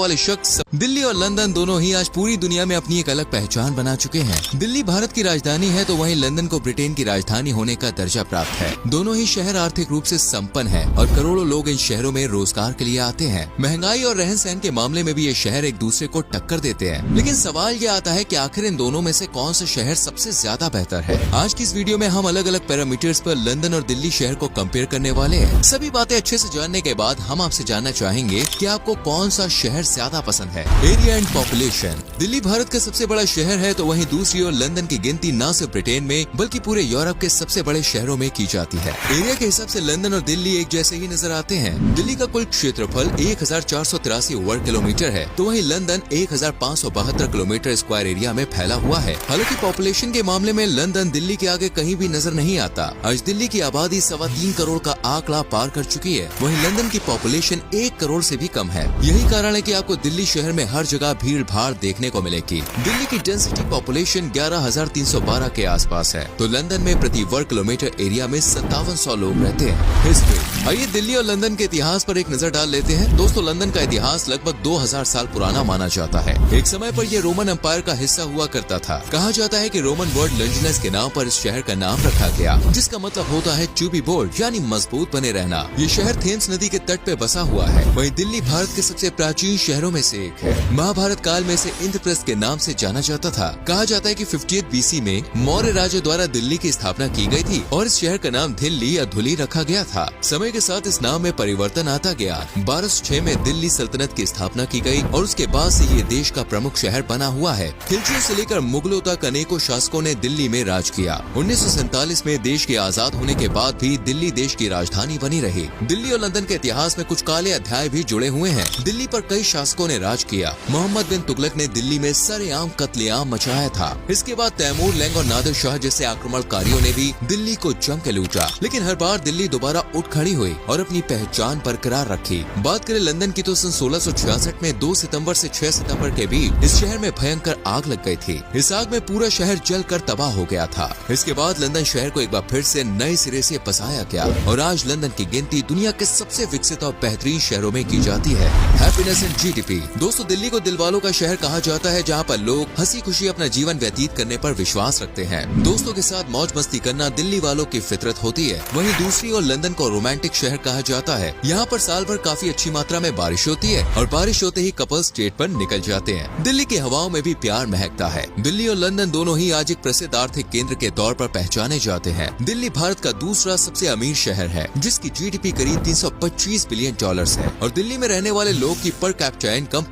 वाले शख्स दिल्ली और लंदन दोनों ही आज पूरी दुनिया में अपनी एक अलग पहचान बना चुके हैं। दिल्ली भारत की राजधानी है तो वहीं लंदन को ब्रिटेन की राजधानी होने का दर्जा प्राप्त है। दोनों ही शहर आर्थिक रूप से संपन्न हैं और करोड़ों लोग इन शहरों में रोजगार के लिए आते हैं। महंगाई और रहन सहन के मामले में भी ये शहर एक दूसरे को टक्कर देते हैं। लेकिन सवाल ये आता है कि आखिर इन दोनों में से कौन सा शहर सबसे ज्यादा बेहतर है। आज की इस वीडियो में हम अलग अलग पैरामीटर्स पर लंदन और दिल्ली शहर को कंपेयर करने वाले हैं। सभी बातें अच्छे से जानने के बाद हम आपसे जानना चाहेंगे कि आपको कौन सा शहर ज्यादा पसंद है। Area and population. Delhi Bharat का सबसे बड़ा शहर है तो वहीं दूसरी ओर लंदन की गिनती न सिर्फ ब्रिटेन में बल्कि पूरे यूरोप के सबसे बड़े शहरों में की जाती है। एरिया के हिसाब से लंदन और दिल्ली एक जैसे ही नजर आते हैं। दिल्ली का कुल क्षेत्रफल 1483 वर्ग किलोमीटर है तो वहीं लंदन 1572 किलोमीटर स्क्वायर एरिया में फैला हुआ है। हालांकि पॉपुलेशन के मामले में लंदन दिल्ली के आगे कहीं भी नजर नहीं आता। आज दिल्ली की आबादी 3.25 करोड़ का आंकड़ा पार कर चुकी है, वहीं लंदन की पॉपुलेशन 1 करोड़ से भी कम है। यही कारण है कि आपको दिल्ली शहर में हर जगह भीड़ भाड़ देखने को मिलेगी। दिल्ली की डेंसिटी पॉपुलेशन 11,312 के आसपास है तो लंदन में प्रति वर्ग किलोमीटर एरिया में 5700 लोग रहते हैं। हिस्ट्री। आइए दिल्ली और लंदन के इतिहास पर एक नजर डाल लेते हैं। दोस्तों, लंदन का इतिहास लगभग 2000 साल पुराना माना जाता है। एक समय पर यह रोमन एम्पायर का हिस्सा हुआ करता था। कहा जाता है कि रोमन वर्ड लंजिनस के नाम पर इस शहर का नाम रखा गया, जिसका मतलब होता है टू बी बोल्ड यानी मजबूत बने रहना। ये शहर थेम्स नदी के तट पे बसा हुआ है। वहीं दिल्ली भारत के सबसे प्राचीन शहरों में से एक है। महाभारत काल में इसे इंद्रप्रस्थ के नाम से जाना जाता था। कहा जाता है कि 58 BC में मौर्य राजा द्वारा दिल्ली की स्थापना की गई थी और इस शहर का नाम दिल्ली या धुली रखा गया था। समय के साथ इस नाम में परिवर्तन आता गया। 1206 में दिल्ली सल्तनत की स्थापना की गई और उसके बाद से ये देश का प्रमुख शहर बना हुआ है। खिलजियों से लेकर मुगलों तक अनेकों शासकों ने दिल्ली में राज किया। 1947 में देश के आजाद होने के बाद भी दिल्ली देश की राजधानी बनी रही। दिल्ली और लंदन के इतिहास में कुछ काले अध्याय भी जुड़े हुए हैं। दिल्ली पर कई शासकों ने राज किया। मोहम्मद बिन तुगलक ने दिल्ली में सरेआम कत्लेआम मचाया था। इसके बाद तैमूर लैंग और नादिर शाह जैसे आक्रमणकारियों ने भी दिल्ली को जम के लूटा। लेकिन हर बार दिल्ली दोबारा उठ खड़ी हुई और अपनी पहचान बरकरार रखी। बात करें लंदन की तो सन 1666 में 2 सितंबर से 6 सितंबर के बीच इस शहर में भयंकर आग लग गई थी। इस आग में पूरा शहर जलकर तबाह हो गया था। इसके बाद लंदन शहर को एक बार फिर से नए सिरे से बसाया गया और आज लंदन की गिनती दुनिया के सबसे विकसित और बेहतरीन शहरों में की जाती है। Happiness and GDP। दोस्तों, दिल्ली को दिल वालों का शहर कहा जाता है, जहाँ पर लोग हंसी खुशी अपना जीवन व्यतीत करने पर विश्वास रखते हैं। दोस्तों के साथ मौज मस्ती करना दिल्ली वालों की फितरत होती है। वहीं दूसरी ओर लंदन को रोमांटिक शहर कहा जाता है। यहाँ पर साल भर काफी अच्छी मात्रा में बारिश होती है और बारिश होते ही कपल्स डेट पर निकल जाते हैं। दिल्ली की हवाओं में भी प्यार महकता है। दिल्ली और लंदन दोनों ही आज एक प्रसिद्ध आर्थिक केंद्र के तौर पर पहचाने जाते हैं। दिल्ली भारत का दूसरा सबसे अमीर शहर है, जिसकी GDP करीब $325 बिलियन है और दिल्ली में रहने वाले लोग की पर कैपिटा इनकम